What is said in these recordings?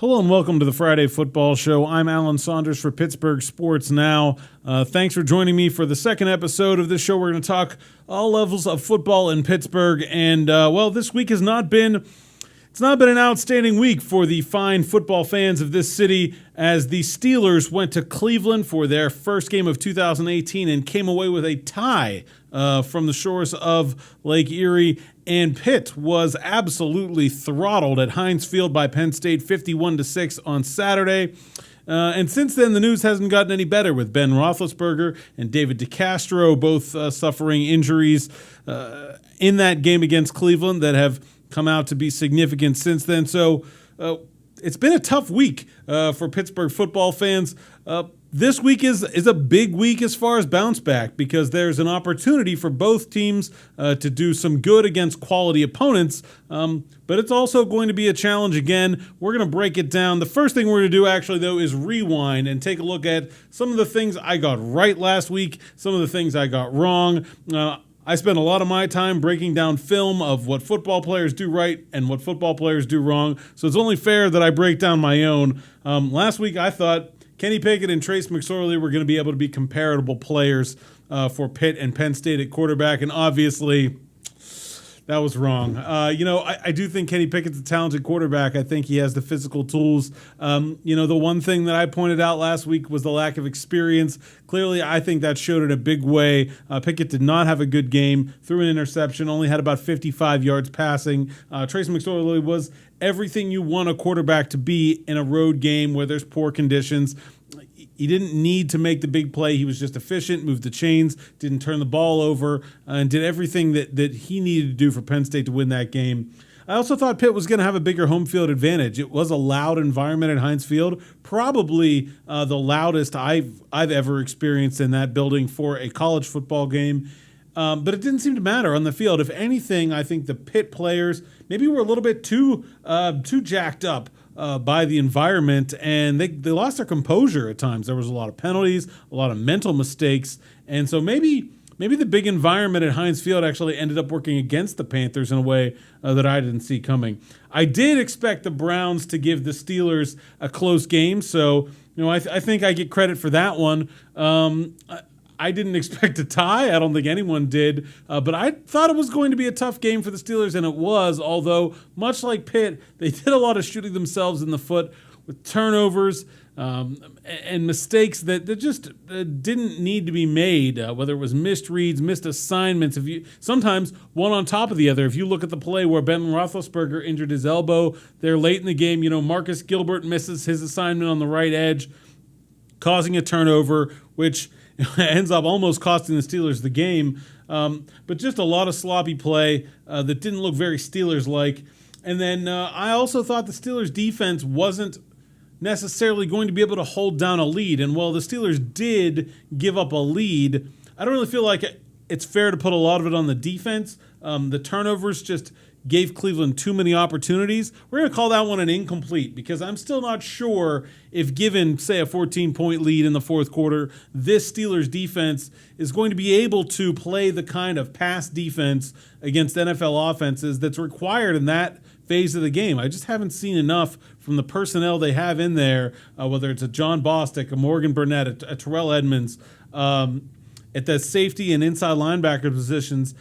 Hello and welcome to the Friday Football Show. I'm Alan Saunders for Pittsburgh Sports Now. Thanks for joining me for the second episode of this show. We're going to talk all levels of football in Pittsburgh. And, this week has not been an outstanding week for the fine football fans of this city as the Steelers went to Cleveland for their first game of 2018 and came away with a tie from the shores of Lake Erie. And Pitt was absolutely throttled at Heinz Field by Penn State 51-6 on Saturday. And since then, the news hasn't gotten any better with Ben Roethlisberger and David DeCastro both suffering injuries in that game against Cleveland that have come out to be significant since then. So it's been a tough week for Pittsburgh football fans. This week is a big week as far as bounce back because there's an opportunity for both teams to do some good against quality opponents, but it's also going to be a challenge again. We're going to break it down. The first thing we're going to do actually, though, is rewind and take a look at some of the things I got right last week, some of the things I got wrong. I spent a lot of my time breaking down film of what football players do right and what football players do wrong, so it's only fair that I break down my own. Last week I thought Kenny Pickett and Trace McSorley were going to be able to be comparable players for Pitt and Penn State at quarterback, and obviously that was wrong. I do think Kenny Pickett's a talented quarterback. I think he has the physical tools. The one thing that I pointed out last week was the lack of experience. Clearly, I think that showed in a big way. Pickett did not have a good game, threw an interception, only had about 55 yards passing. Trace McSorley was everything you want a quarterback to be in a road game where there's poor conditions. He didn't need to make the big play. He was just efficient, moved the chains, didn't turn the ball over, and did everything that he needed to do for Penn State to win that game. I also thought Pitt was going to have a bigger home field advantage. It was a loud environment at Heinz Field, probably the loudest I've ever experienced in that building for a college football game. But it didn't seem to matter on the field. If anything, I think the Pitt players maybe were a little bit too jacked up by the environment, and they lost their composure at times. There was a lot of penalties, a lot of mental mistakes, and so maybe the big environment at Heinz Field actually ended up working against the Panthers in a way that I didn't see coming. I did expect the Browns to give the Steelers a close game, so I think I get credit for that one. I didn't expect a tie. I don't think anyone did. But I thought it was going to be a tough game for the Steelers, and it was, although much like Pitt, they did a lot of shooting themselves in the foot with turnovers and mistakes that just didn't need to be made, whether it was missed reads, missed assignments. Sometimes one on top of the other. If you look at the play where Ben Roethlisberger injured his elbow there late in the game, Marcus Gilbert misses his assignment on the right edge, causing a turnover, which ends up almost costing the Steelers the game. But just a lot of sloppy play that didn't look very Steelers-like. And then I also thought the Steelers' defense wasn't necessarily going to be able to hold down a lead. And while the Steelers did give up a lead, I don't really feel like it's fair to put a lot of it on the defense. The turnovers just gave Cleveland too many opportunities. We're going to call that one an incomplete because I'm still not sure if given, say, a 14-point lead in the fourth quarter, this Steelers defense is going to be able to play the kind of pass defense against NFL offenses that's required in that phase of the game. I just haven't seen enough from the personnel they have in there, whether it's a John Bostic, a Morgan Burnett, a Terrell Edmonds, at the safety and inside linebacker positions,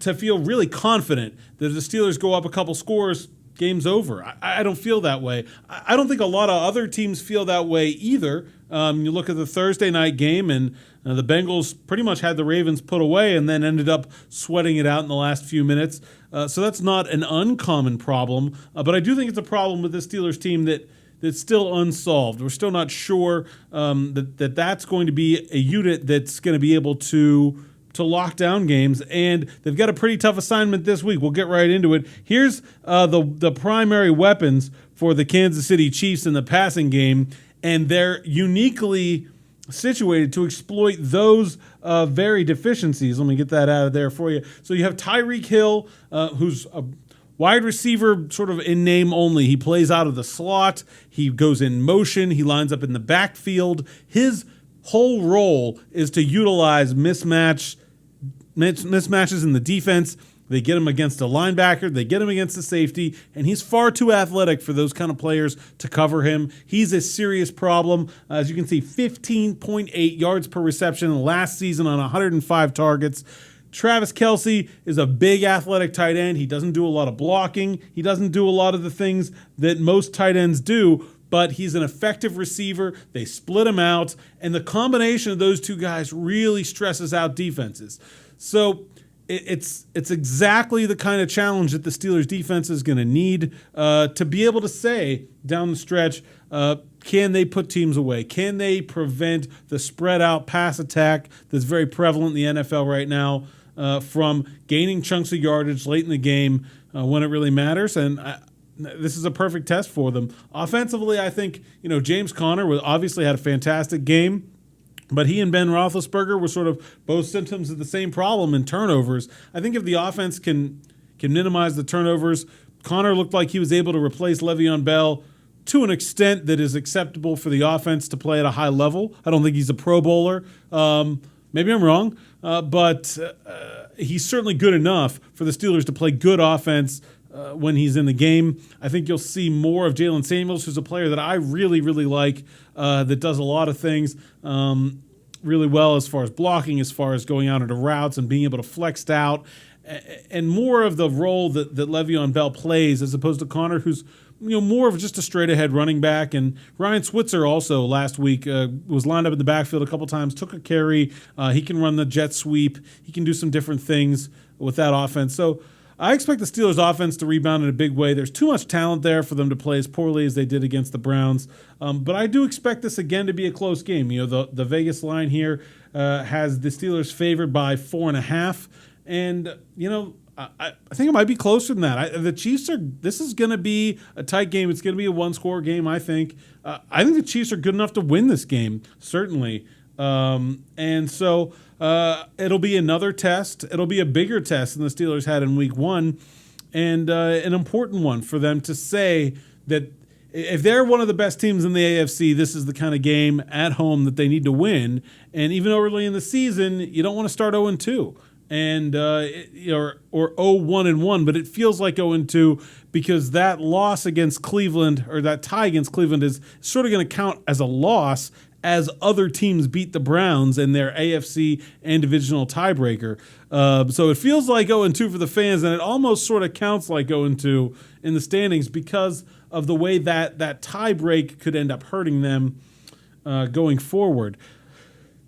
to feel really confident that if the Steelers go up a couple scores, game's over. I don't feel that way. I don't think a lot of other teams feel that way either. You look at the Thursday night game, and the Bengals pretty much had the Ravens put away and then ended up sweating it out in the last few minutes. So that's not an uncommon problem. But I do think it's a problem with the Steelers team that's still unsolved. We're still not sure that's going to be a unit that's going to be able to lock down games, and they've got a pretty tough assignment this week. We'll get right into it. Here's the primary weapons for the Kansas City Chiefs in the passing game, and they're uniquely situated to exploit those very deficiencies. Let me get that out of there for you. So you have Tyreek Hill, who's a wide receiver sort of in name only. He plays out of the slot. He goes in motion. He lines up in the backfield. His whole role is to utilize mismatches in the defense They get him against a linebacker, they get him against a safety, and he's far too athletic for those kind of players to cover him. He's a serious problem. As you can see, 15.8 yards per reception last season on 105 targets. Travis Kelce is a big athletic tight end. He doesn't do a lot of blocking. He doesn't do a lot of the things that most tight ends do, but he's an effective receiver. They split him out, and the combination of those two guys really stresses out defenses. So it's exactly the kind of challenge that the Steelers defense is going to need to be able to say down the stretch, can they put teams away? Can they prevent the spread out pass attack that's very prevalent in the NFL right now from gaining chunks of yardage late in the game when it really matters? And this is a perfect test for them. Offensively, I think James Conner obviously had a fantastic game. But he and Ben Roethlisberger were sort of both symptoms of the same problem in turnovers. I think if the offense can minimize the turnovers, Conner looked like he was able to replace Le'Veon Bell to an extent that is acceptable for the offense to play at a high level. I don't think he's a Pro Bowler. Maybe I'm wrong, but he's certainly good enough for the Steelers to play good offense when he's in the game. I think you'll see more of Jalen Samuels, who's a player that I really, really like, that does a lot of things really well as far as blocking, as far as going out into routes and being able to flex out, and more of the role that Le'Veon Bell plays as opposed to Conner, who's more of just a straight-ahead running back. And Ryan Switzer also last week was lined up in the backfield a couple times, took a carry. He can run the jet sweep. He can do some different things with that offense. So I expect the Steelers' offense to rebound in a big way. There's too much talent there for them to play as poorly as they did against the Browns. But I do expect this again to be a close game. The Vegas line here has the Steelers favored by 4.5. And, I think it might be closer than that. The Chiefs this is going to be a tight game. It's going to be a one-score game, I think. I think the Chiefs are good enough to win this game, certainly. And so it'll be another test. It'll be a bigger test than the Steelers had in week 1, and an important one for them to say that if they're one of the best teams in the AFC, this is the kind of game at home that they need to win. And even early in the season, you don't want to start 0-2 and or 0-1-1, but it feels like 0-2 because that loss against Cleveland, or that tie against Cleveland, is sort of going to count as a loss as other teams beat the Browns in their AFC and divisional tiebreaker. So it feels like 0-2 for the fans, and it almost sort of counts like 0-2 in the standings because of the way that tie break could end up hurting them going forward.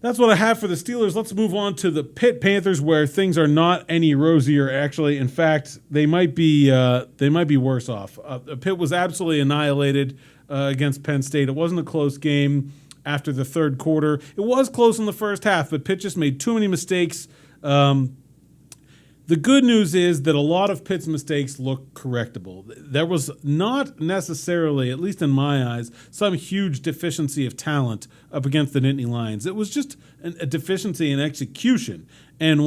That's what I have for the Steelers. Let's move on to the Pitt Panthers, where things are not any rosier. Actually, in fact, they might be worse off. Pitt was absolutely annihilated against Penn State. It wasn't a close game after the third quarter. It was close in the first half, but Pitt just made too many mistakes. The good news is that a lot of Pitt's mistakes look correctable. There was not necessarily, at least in my eyes, some huge deficiency of talent up against the Nittany Lions. It was just a deficiency in execution. And,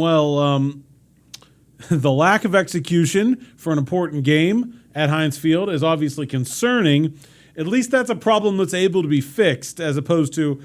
the lack of execution for an important game at Heinz Field is obviously concerning. At least that's a problem that's able to be fixed, as opposed to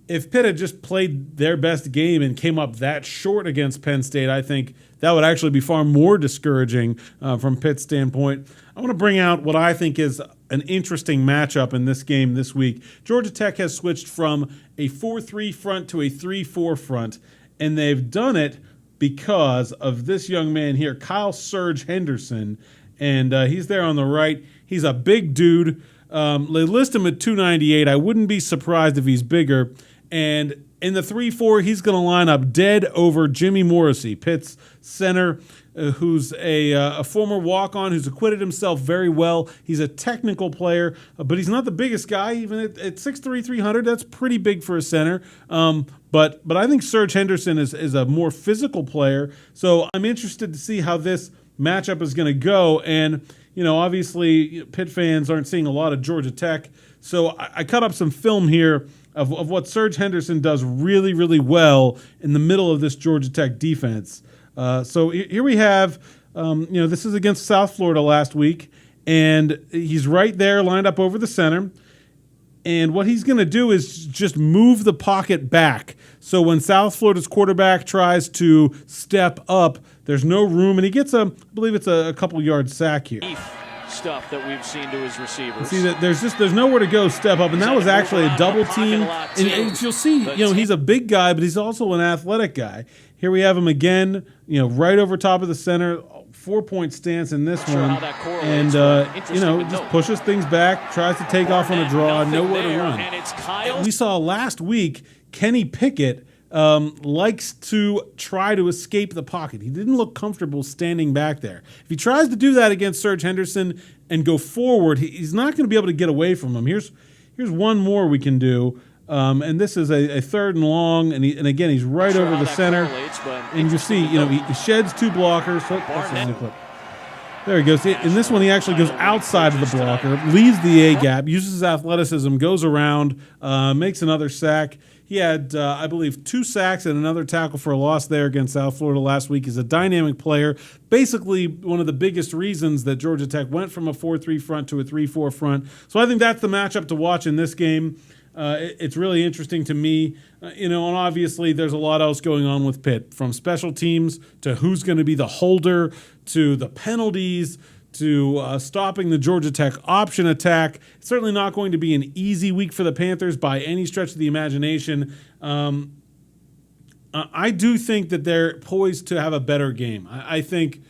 if Pitt had just played their best game and came up that short against Penn State. I think that would actually be far more discouraging from Pitt's standpoint. I want to bring out what I think is an interesting matchup in this game this week. Georgia Tech has switched from a 4-3 front to a 3-4 front, and they've done it because of this young man here, Kyle Cerge-Henderson, and he's there on the right. He's a big dude. They list him at 298. I wouldn't be surprised if he's bigger. And in the 3-4, he's going to line up dead over Jimmy Morrissey, Pitt's center, who's a former walk-on who's acquitted himself very well. He's a technical player, but he's not the biggest guy. Even at 6'3", 300, that's pretty big for a center. But I think Cerge-Henderson is a more physical player. So I'm interested to see how this matchup is going to go. And obviously, Pitt fans aren't seeing a lot of Georgia Tech. So I cut up some film here of what Cerge-Henderson does really, really well in the middle of this Georgia Tech defense. So here we have, this is against South Florida last week, and he's right there lined up over the center. And what he's going to do is just move the pocket back. So when South Florida's quarterback tries to step up, There's no room, and he gets I believe it's a couple yard sack here. Stuff that we've seen to his receivers. See that there's nowhere to go step up, and that was actually a double team. And you'll see, he's a big guy, but he's also an athletic guy. Here we have him again, right over top of the center, 4-point stance in this one, and just pushes things back, tries to take off on a draw, nowhere to run. We saw last week Kenny Pickett likes to try to escape the pocket. He didn't look comfortable standing back there. If he tries to do that against Cerge-Henderson and go forward, he's not going to be able to get away from him. Here's one more we can do, and this is a 3rd and long, and again he's right over the center, and you see he sheds 2 blockers. So that's the clip. There he goes. In this one, he actually goes outside of the blocker, leaves the A gap, uses his athleticism, goes around, makes another sack. He had, I believe, 2 sacks and another tackle for a loss there against South Florida last week. He's a dynamic player. Basically, one of the biggest reasons that Georgia Tech went from a 4-3 front to a 3-4 front. So I think that's the matchup to watch in this game. It's really interesting to me. And obviously there's a lot else going on with Pitt, from special teams to who's going to be the holder to the penalties to stopping the Georgia Tech option attack. It's certainly not going to be an easy week for the Panthers by any stretch of the imagination. I do think that they're poised to have a better game. I think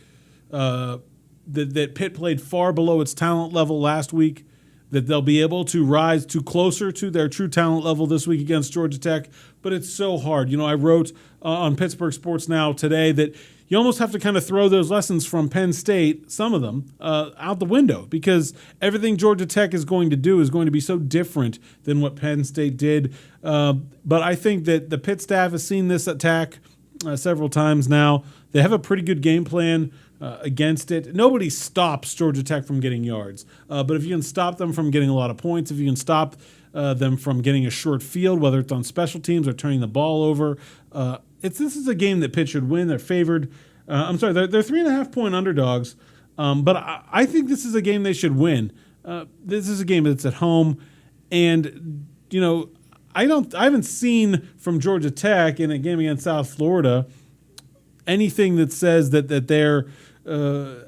that Pitt played far below its talent level last week, that they'll be able to rise to closer to their true talent level this week against Georgia Tech, but it's so hard. I wrote on Pittsburgh Sports Now today that you almost have to kind of throw those lessons from Penn State, some of them, out the window, because everything Georgia Tech is going to do is going to be so different than what Penn State did. But I think that the Pitt staff has seen this attack several times now. They have a pretty good game plan against it. Nobody stops Georgia Tech from getting yards. But if you can stop them from getting a lot of points, if you can stop them from getting a short field, whether it's on special teams or turning the ball over, this is a game that Pitt should win. They're favored. They're 3.5-point underdogs. But I think this is a game they should win. This is a game that's at home. And, I haven't seen from Georgia Tech in a game against South Florida anything that says that they're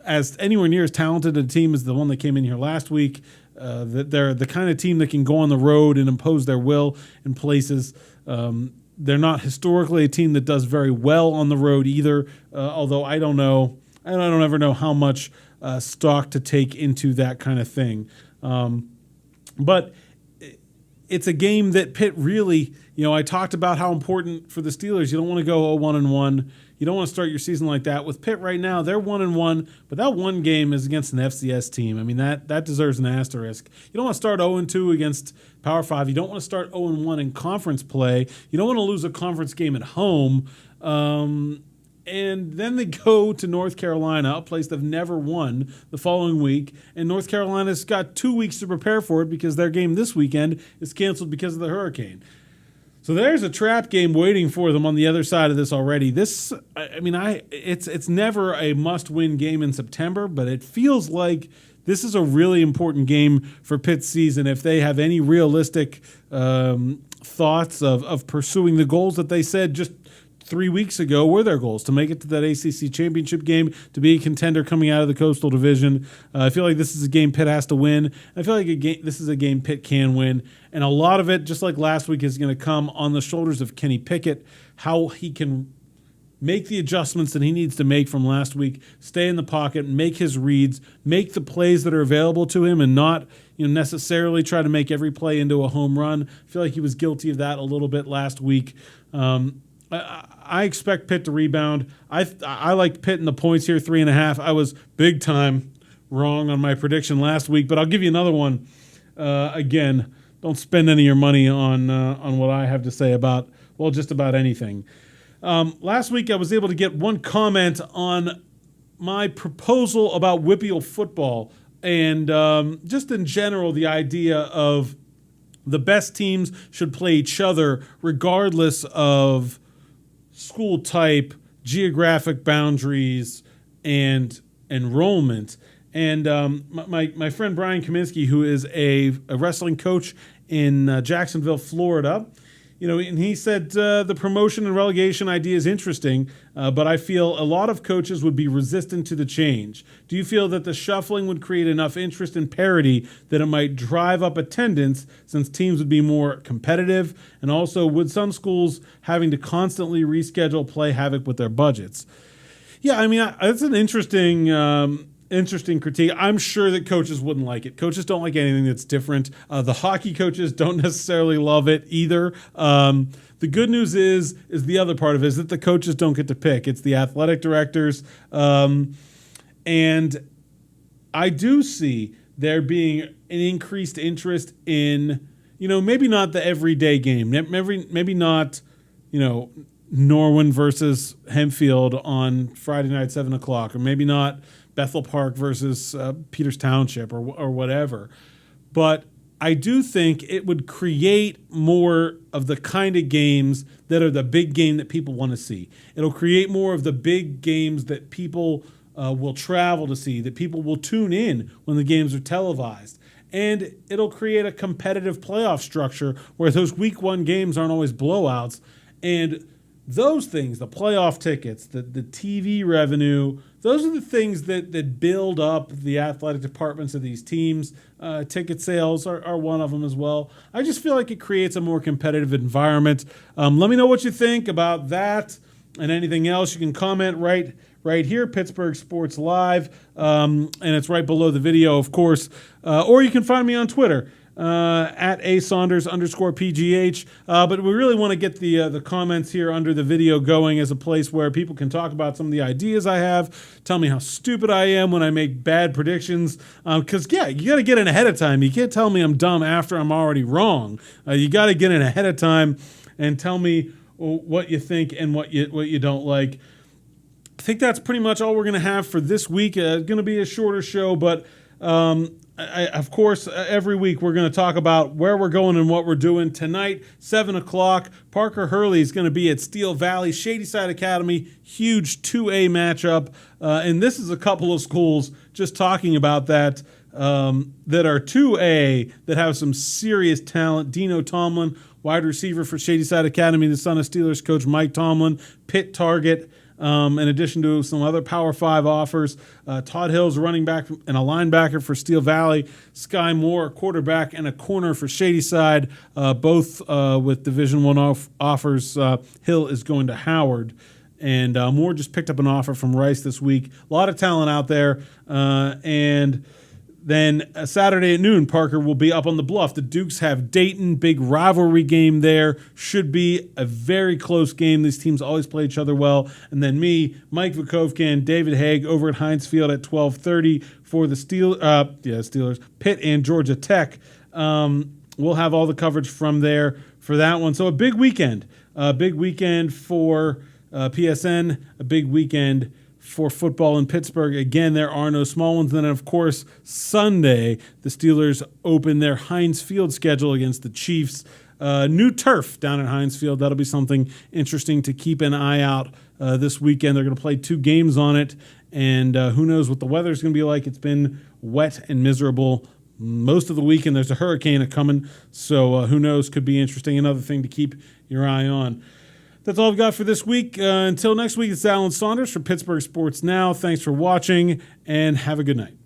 as anywhere near as talented a team as the one that came in here last week. That they're the kind of team that can go on the road and impose their will in places. They're not historically a team that does very well on the road either, although I don't know. I don't ever know how much stock to take into that kind of thing. But it's a game that Pitt really, I talked about how important for the Steelers. You don't want to go 0-1-1. You don't want to start your season like that. With Pitt right now, they're 1-1, but that one game is against an FCS team. I mean, that deserves an asterisk. You don't want to start 0-2 against Power 5. You don't want to start 0-1 in conference play. You don't want to lose a conference game at home. And then they go to North Carolina, a place they've never won, the following week. And North Carolina's got 2 weeks to prepare for it because their game this weekend is canceled because of the hurricane. So there's a trap game waiting for them on the other side of this already. It's never a must-win game in September, but it feels like this is a really important game for Pitt's season if they have any realistic thoughts of pursuing the goals that they said just 3 weeks ago were their goals, to make it to that ACC championship game, to be a contender coming out of the Coastal Division. I feel like this is a game Pitt has to win. I feel like this is a game Pitt can win. And a lot of it, just like last week, is going to come on the shoulders of Kenny Pickett, how he can make the adjustments that he needs to make from last week, stay in the pocket, make his reads, make the plays that are available to him, and not necessarily try to make every play into a home run. I feel like he was guilty of that a little bit last week. I expect Pitt to rebound. I liked Pitt in the points here, 3.5. I was big time wrong on my prediction last week, but I'll give you another one. Again, don't spend any of your money on what I have to say about, just about anything. Last week I was able to get one comment on my proposal about WPIAL football and just in general the idea of the best teams should play each other regardless of school type, geographic boundaries, and enrollment. And my friend Brian Kaminsky, who is a wrestling coach in Jacksonville, Florida, and he said the promotion and relegation idea is interesting, but I feel a lot of coaches would be resistant to the change. Do you feel that the shuffling would create enough interest and parity that it might drive up attendance since teams would be more competitive? And also, would some schools having to constantly reschedule play havoc with their budgets? Yeah, I mean, that's an interesting critique. I'm sure that coaches wouldn't like it. Coaches don't like anything that's different. The hockey coaches don't necessarily love it either. The good news is the other part of it is that the coaches don't get to pick. It's the athletic directors. And I do see there being an increased interest in, maybe not the everyday game. Maybe not, Norwin versus Hempfield on Friday night, 7 o'clock, or maybe not Bethel Park versus Peters Township or whatever. But I do think it would create more of the kind of games that are the big game that people want to see. It'll create more of the big games that people will travel to see, that people will tune in when the games are televised. And it'll create a competitive playoff structure where those week one games aren't always blowouts. And those things, the playoff tickets, the TV revenue, those are the things that build up the athletic departments of these teams. Ticket sales are one of them as well. I just feel like it creates a more competitive environment. Let me know what you think about that and anything else. You can comment right here, Pittsburgh Sports Live, and it's right below the video, of course. Or you can find me on Twitter. At @Saunders_PGH. But we really want to get the comments here under the video going as a place where people can talk about some of the ideas I have, tell me how stupid I am when I make bad predictions. Because, you got to get in ahead of time. You can't tell me I'm dumb after I'm already wrong. You got to get in ahead of time and tell me what you think and what you don't like. I think that's pretty much all we're going to have for this week. It's going to be a shorter show, but of course, every week we're going to talk about where we're going and what we're doing. Tonight, 7 o'clock, Parker Hurley is going to be at Steel Valley, Shadyside Academy, huge 2A matchup. And this is a couple of schools just talking about that are 2A that have some serious talent. Dino Tomlin, wide receiver for Shadyside Academy, the son of Steelers coach Mike Tomlin, Pitt target. In addition to some other Power 5 offers, Todd Hill's running back and a linebacker for Steel Valley, Sky Moore, a quarterback and a corner for Shadyside, both with Division I offers. Hill is going to Howard, and Moore just picked up an offer from Rice this week. A lot of talent out there, and then Saturday at noon, Parker will be up on the Bluff. The Dukes have Dayton, big rivalry game there. Should be a very close game. These teams always play each other well. And then me, Mike Vukovka, and David Haig over at Heinz Field at 12:30 for the Steelers, Pitt and Georgia Tech. We'll have all the coverage from there for that one. So a big weekend. A big weekend for PSN. A big weekend for football in Pittsburgh. Again, there are no small ones. And then, of course, Sunday, the Steelers open their Heinz Field schedule against the Chiefs. New turf down at Heinz Field. That'll be something interesting to keep an eye out this weekend. They're going to play 2 games on it, and who knows what the weather's going to be like. It's been wet and miserable most of the weekend. There's a hurricane coming, so who knows? Could be interesting. Another thing to keep your eye on. That's all I've got for this week. Until next week, it's Alan Saunders for Pittsburgh Sports Now. Thanks for watching, and have a good night.